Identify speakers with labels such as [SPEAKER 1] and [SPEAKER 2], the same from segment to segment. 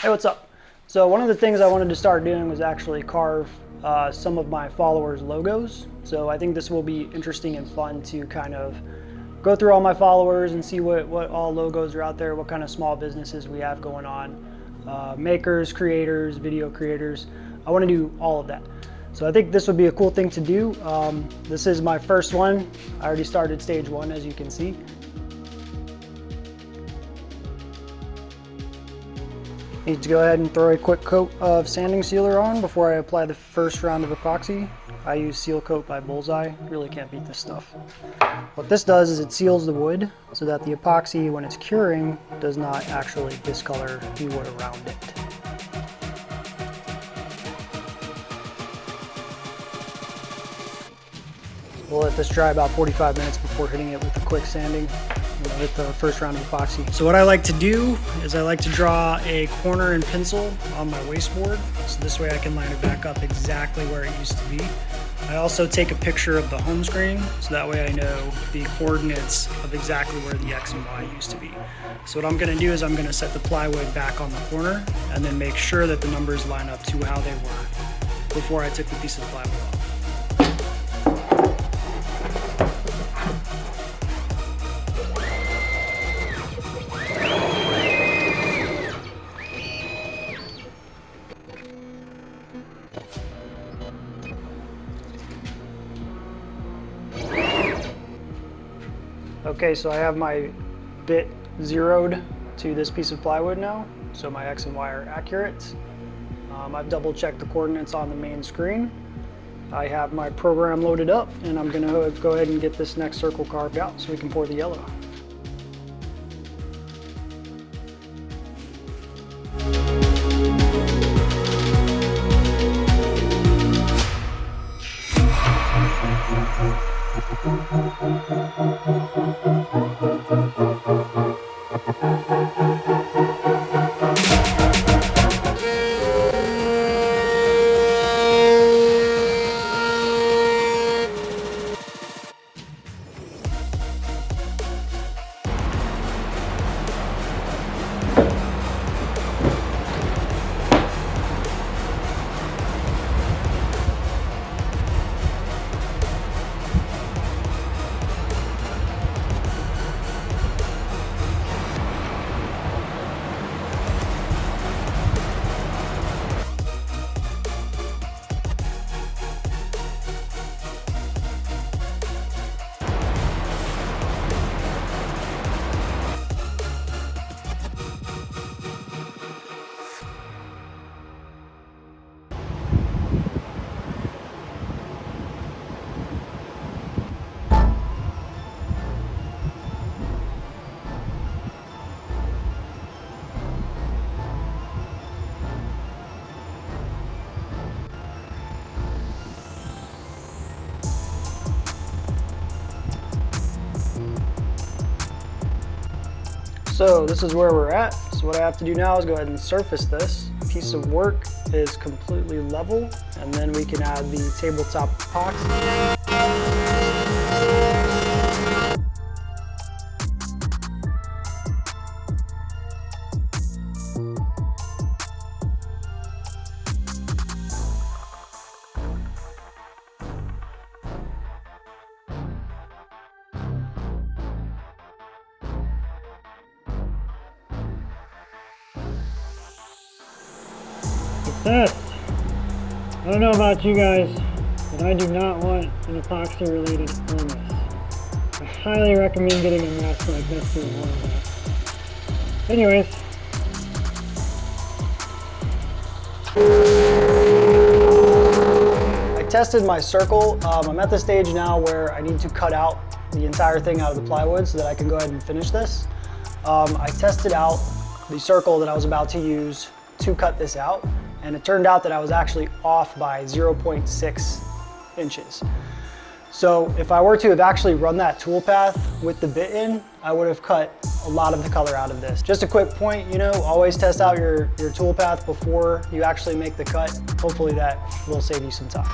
[SPEAKER 1] Hey, what's up? So one of the things I wanted to start doing was actually carve some of my followers' logos. So I think this will be interesting and fun to kind of go through all my followers and see what all logos are out there, what kind of small businesses we have going on, makers, creators, video creators. I want to do all of that. So I think this would be a cool thing to do. This is my first one. I already started stage one, as you can see. Need to go ahead and throw a quick coat of sanding sealer on before I apply the first round of epoxy. I use Seal Coat by Bullseye. Really can't beat this stuff. What this does is it seals the wood so that the epoxy, when it's curing, does not actually discolor the wood around it. We'll let this dry about 45 minutes before hitting it with a quick sanding. We'll hit the first round of epoxy. So what I like to do is I like to draw a corner and pencil on my wasteboard. So this way I can line it back up exactly where it used to be. I also take a picture of the home screen, so that way I know the coordinates of exactly where the X and Y used to be. So what I'm gonna do is I'm gonna set the plywood back on the corner and then make sure that the numbers line up to how they were before I took the piece of plywood off. Okay, so I have my bit zeroed to this piece of plywood now, so my X and Y are accurate. I've double checked the coordinates on the main screen. I have my program loaded up, and I'm gonna go ahead and get this next circle carved out so we can pour the yellow. So this is where we're at. So what I have to do now is go ahead and surface this. Piece of work is completely level, and then we can add the tabletop epoxy.
[SPEAKER 2] Success! I don't know about you guys, but I do not want an epoxy related illness. I highly recommend getting a mask like this to avoid that. Anyways.
[SPEAKER 1] I tested my circle. I'm at the stage now where I need to cut out the entire thing out of the plywood so that I can go ahead and finish this. I tested out the circle that I was about to use to cut this out, and it turned out that I was actually off by 0.6 inches. So if I were to have actually run that tool path with the bit in, I would have cut a lot of the color out of this. Just a quick point, you know, always test out your tool path before you actually make the cut. Hopefully that will save you some time.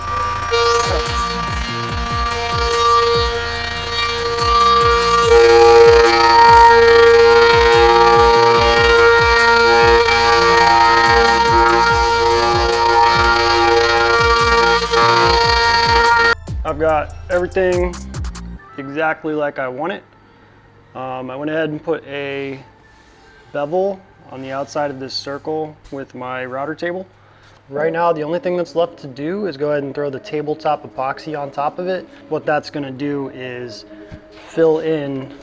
[SPEAKER 1] I've got everything exactly like I want it. I went ahead and put a bevel on the outside of this circle with my router table. Right now, the only thing that's left to do is go ahead and throw the tabletop epoxy on top of it. What that's gonna do is fill in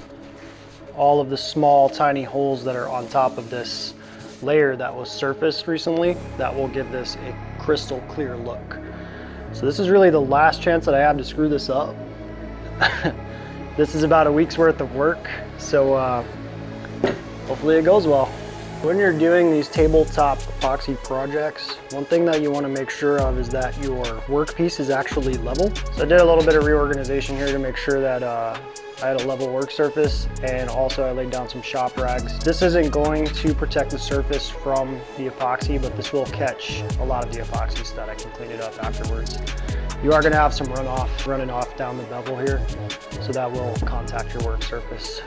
[SPEAKER 1] all of the small, tiny holes that are on top of this layer that was surfaced recently. That will give this a crystal clear look. So this is really the last chance that I have to screw this up. This is about a week's worth of work, so hopefully it goes well. When you're doing these tabletop epoxy projects, one thing that you want to make sure of is that your workpiece is actually level. So I did a little bit of reorganization here to make sure that I had a level work surface, and also I laid down some shop rags. This isn't going to protect the surface from the epoxy, but this will catch a lot of the epoxy so that I can clean it up afterwards. You are going to have some runoff running off down the bevel here, so that will contact your work surface.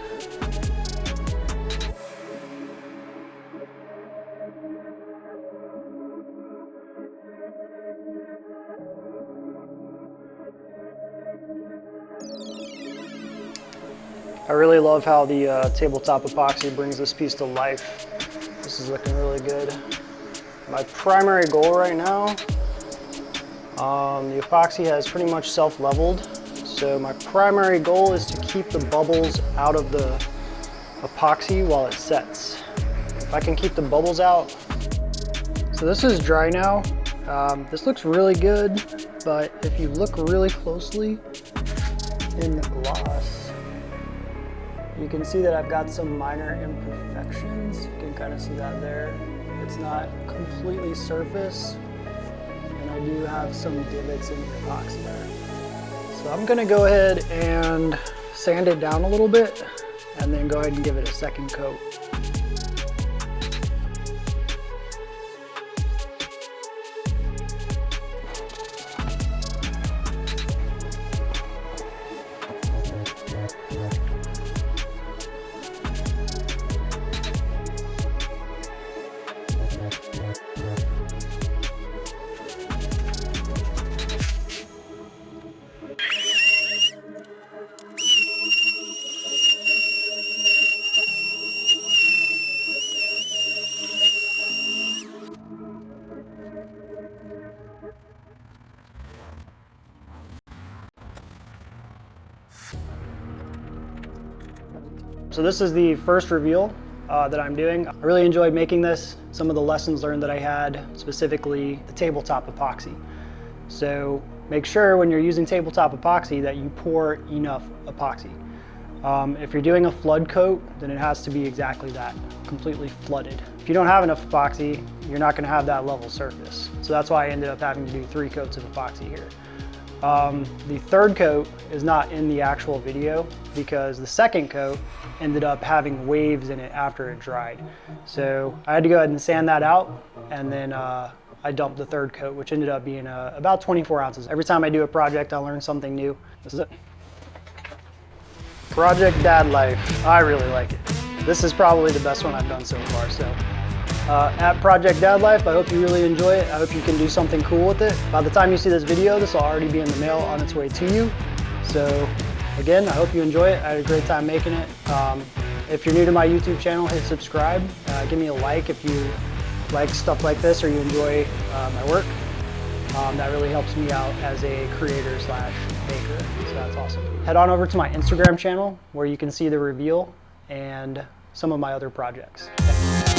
[SPEAKER 1] I really love how the tabletop epoxy brings this piece to life. This is looking really good. My primary goal right now, the epoxy has pretty much self-leveled. So my primary goal is to keep the bubbles out of the epoxy while it sets. If I can keep the bubbles out. So this is dry now. This looks really good, but if you look really closely in the gloss, you can see that I've got some minor imperfections. You can kind of see that there. It's not completely surface, and I do have some divots in the epoxy there. So I'm gonna go ahead and sand it down a little bit, and then go ahead and give it a second coat. So this is the first reveal that I'm doing. I really enjoyed making this. Some of the lessons learned that I had, specifically the tabletop epoxy. So make sure when you're using tabletop epoxy that you pour enough epoxy. If you're doing a flood coat, then it has to be exactly that, completely flooded. If you don't have enough epoxy, you're not gonna have that level surface. So that's why I ended up having to do 3 coats of epoxy here. The third coat is not in the actual video because the second coat ended up having waves in it after it dried. So I had to go ahead and sand that out, and then I dumped the third coat, which ended up being about 24 ounces. Every time I do a project, I learn something new. This is it. Project Dad Life. I really like it. This is probably the best one I've done so far. So at Project Dad Life, I hope you really enjoy it. I hope you can do something cool with it. By the time you see this video, this will already be in the mail on its way to you. So again, I hope you enjoy it. I had a great time making it. If you're new to my YouTube channel, hit subscribe. Give me a like if you like stuff like this or you enjoy my work. That really helps me out as a creator slash maker, so that's awesome. Head on over to my Instagram channel where you can see the reveal and some of my other projects. Thanks.